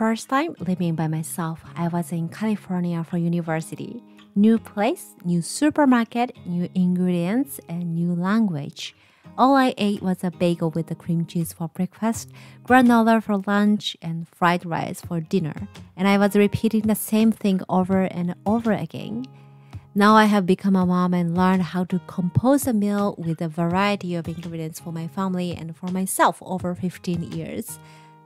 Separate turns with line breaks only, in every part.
first time living by myself, I was in California for university. New place, new supermarket, new ingredients, and new language. All I ate was a bagel with the cream cheese for breakfast, granola for lunch, and fried rice for dinner. And I was repeating the same thing over and over again. Now I have become a mom and learned how to compose a meal with a variety of ingredients for my family and for myself over 15 years.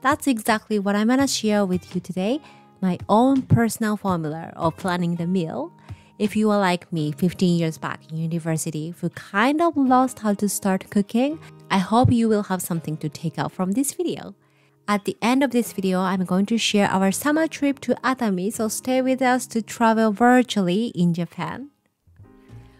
That's exactly what I'm gonna share with you today, my own personal formula of planning the meal. If you are like me 15 years back in university who kind of lost how to start cooking, I hope you will have something to take out from this video. At the end of this video, I'm going to share our summer trip to Atami, so stay with us to travel virtually in Japan.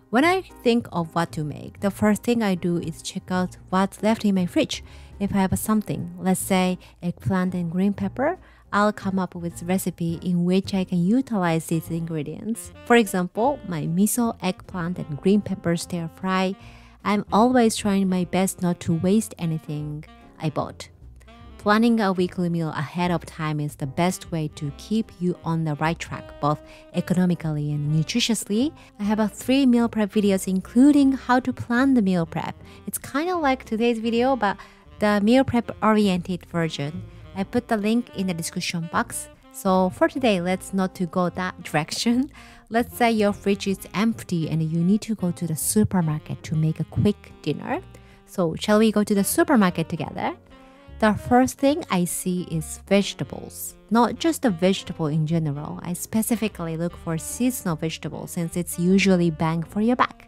When I think of what to make, the first thing I do is check out what's left in my fridge. If I have something, let's say eggplant and green pepper, I'll come up with a recipe in which I can utilize these ingredients. For example, my miso, eggplant, and green pepper stir fry. I'm always trying my best not to waste anything I bought. Planning a weekly meal ahead of time is the best way to keep you on the right track, both economically and nutritiously. I have 3 meal prep videos including how to plan the meal prep. It's kind of like today's video, but the meal prep oriented version. I put the link in the description box. So for today, let's not to go that direction. Let's say your fridge is empty and you need to go to the supermarket to make a quick dinner. So shall we go to the supermarket together? The first thing I see is vegetables. Not just a vegetable in general. I specifically look for seasonal vegetables since it's usually bang for your buck.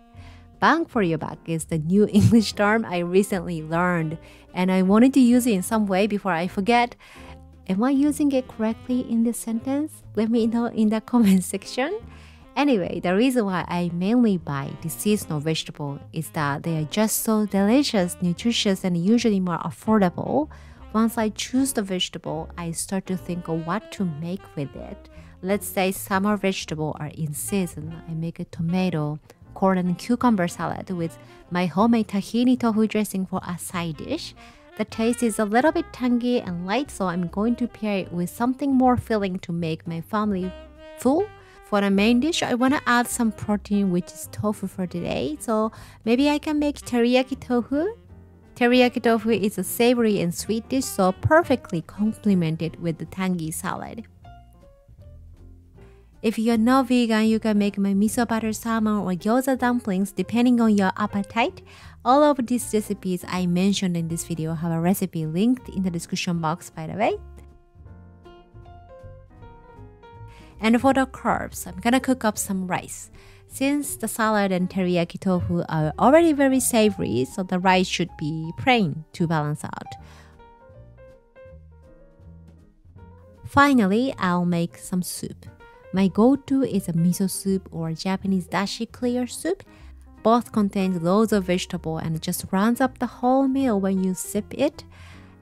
Bang for your buck is the new English term I recently learned, and I wanted to use it in some way before I forget. Am I using it correctly in this sentence? Let me know in the comment section. Anyway, the reason why I mainly buy the seasonal vegetable is that they are just so delicious, nutritious, and usually more affordable. Once I choose the vegetable, I start to think of what to make with it. Let's say summer vegetables are in season. I make a tomato, corn, and cucumber salad with my homemade tahini tofu dressing for a side dish. The taste is a little bit tangy and light, so I'm going to pair it with something more filling to make my family full. For the main dish, I want to add some protein, which is tofu for today. So maybe I can make teriyaki tofu. Teriyaki tofu is a savory and sweet dish, so perfectly complemented with the tangy salad. If you're not vegan, you can make my miso butter salmon or gyoza dumplings depending on your appetite. All of these recipes I mentioned in this video have a recipe linked in the description box, by the way. And for the carbs, I'm gonna cook up some rice. Since the salad and teriyaki tofu are already very savory, so the rice should be plain to balance out. Finally, I'll make some soup. My go-to is a miso soup or Japanese dashi clear soup. Both contain loads of vegetable and just rounds up the whole meal when you sip it.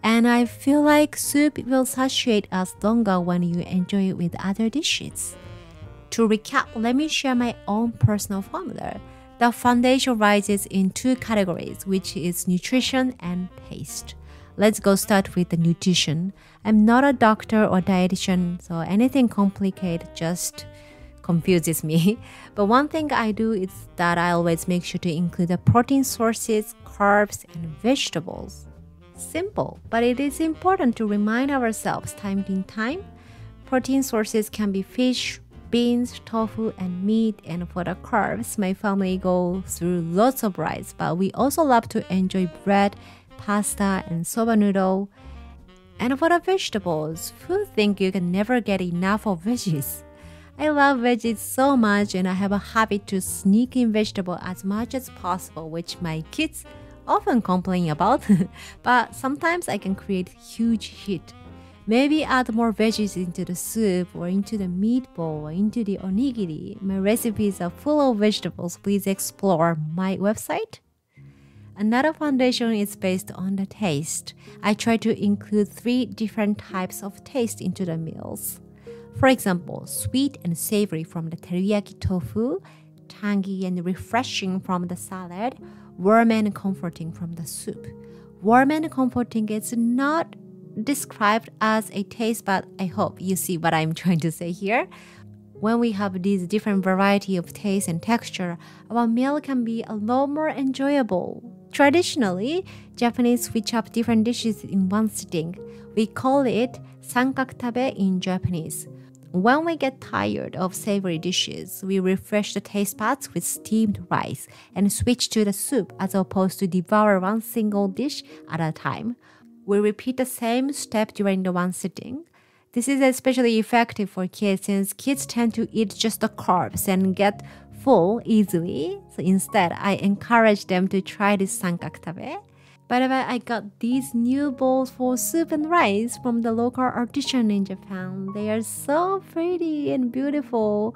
And I feel like soup will satiate us longer when you enjoy it with other dishes. To recap, let me share my own personal formula. The foundation rises in 2 categories, which is nutrition and taste. Let's go start with the nutrition. I'm not a doctor or dietitian, so anything complicated just confuses me. But one thing I do is that I always make sure to include the protein sources, carbs, and vegetables. Simple, but it is important to remind ourselves time to time. Protein sources can be fish, beans, tofu, and meat. And for the carbs, my family goes through lots of rice, but we also love to enjoy bread, pasta, and soba noodle. And for the vegetables, who think you can never get enough of veggies? I love veggies so much, and I have a habit to sneak in vegetable as much as possible, which my kids often complain about, but sometimes I can create huge hit. Maybe add more veggies into the soup or into the meatball or into the onigiri. My recipes are full of vegetables. Please explore my website. Another foundation is based on the taste. I try to include 3 different types of taste into the meals. For example, sweet and savory from the teriyaki tofu, tangy and refreshing from the salad, warm and comforting from the soup. Warm and comforting is not described as a taste, but I hope you see what I'm trying to say here. When we have these different variety of taste and texture, our meal can be a lot more enjoyable. Traditionally, Japanese switch up different dishes in one sitting. We call it sankakutabe in Japanese. When we get tired of savory dishes, we refresh the taste buds with steamed rice and switch to the soup as opposed to devour one single dish at a time. We repeat the same step during the one sitting. This is especially effective for kids since kids tend to eat just the carbs and get full easily. So instead, I encourage them to try this sankakutabe. By the way, I got these new bowls for soup and rice from the local artisan in Japan. They are so pretty and beautiful.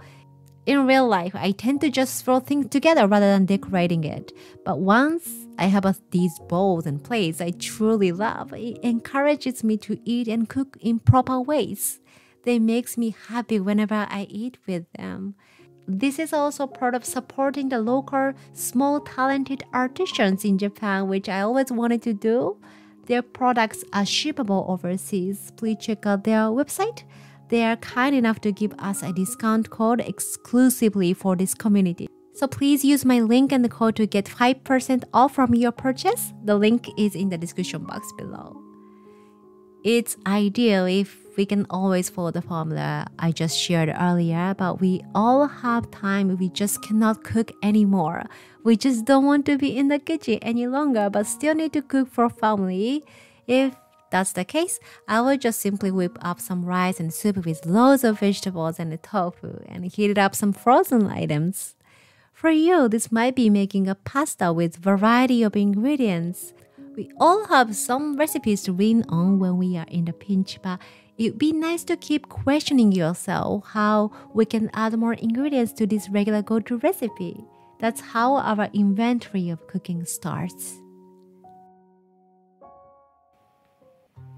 In real life, I tend to just throw things together rather than decorating it. But once I have these bowls and plates I truly love, it encourages me to eat and cook in proper ways. They makes me happy whenever I eat with them. This is also part of supporting the local, small, talented artisans in Japan, which I always wanted to do. Their products are shippable overseas. Please check out their website. They are kind enough to give us a discount code exclusively for this community. So please use my link and the code to get 5% off from your purchase. The link is in the description box below. It's ideal if we can always follow the formula I just shared earlier, but we all have time. We just cannot cook anymore. We just don't want to be in the kitchen any longer, but still need to cook for family. If that's the case, I will just simply whip up some rice and soup with loads of vegetables and the tofu and heat up some frozen items. For you, this might be making a pasta with variety of ingredients. We all have some recipes to lean on when we are in a pinch, but it'd be nice to keep questioning yourself how we can add more ingredients to this regular go-to recipe. That's how our inventory of cooking starts.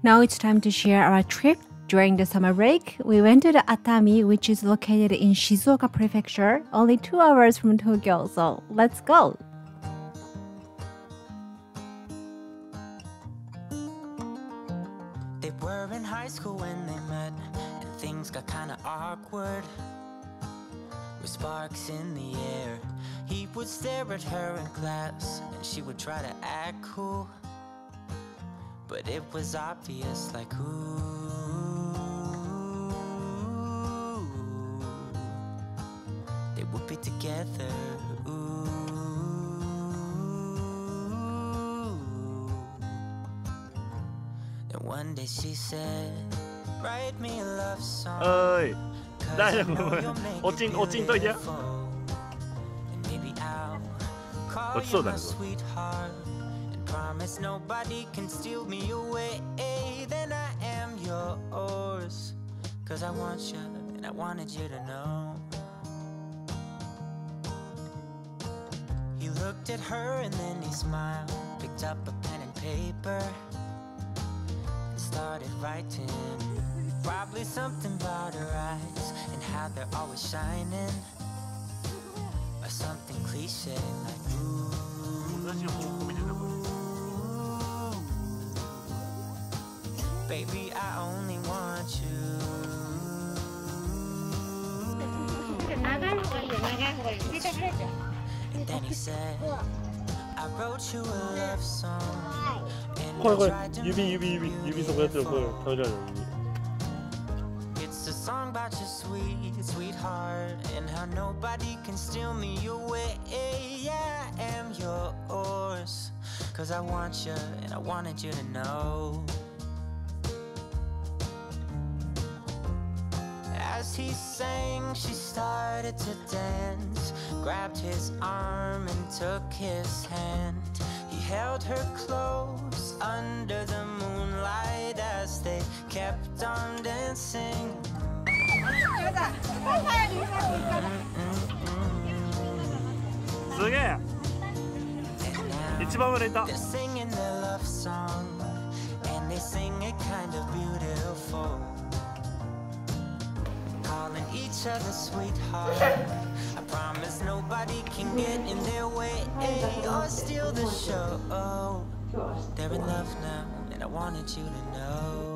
Now it's time to share our trip. During the summer break, we went to the Atami, which is located in Shizuoka Prefecture, only 2 hours from Tokyo, so let's go!
They were in high school when they met, and things got kinda awkward. With sparks in the air, he would stare at her in class, and she would try to act cool. But it was obvious, like, ooh, they would be together, ooh. And one day she said, write me a love song.
ơi, đây là ổ 찐 또 이제. 어쩌다 이거.
Promise nobody can steal me away. Then I am yours. Cause I want you and I wanted you to know. He looked at her and then he smiled, picked up a pen and paper and started writing. Probably something about her eyes and how they're always shining, or something cliche like ooh. Baby, I only want you. And then he said, I wrote you a love song.
유비 속에서
It's a song about your sweet, sweetheart, and how nobody can steal me away. Yeah, I am yours. Cause I want you and I wanted you to know. As he sang, she started to dance, grabbed his arm and took his hand. He held her close under the moonlight as they kept on dancing. They're singing their love song, and they sing it kind of beautiful, calling each other sweetheart. I promise nobody can get in their way or steal the show. They're in love now, and I wanted you to know.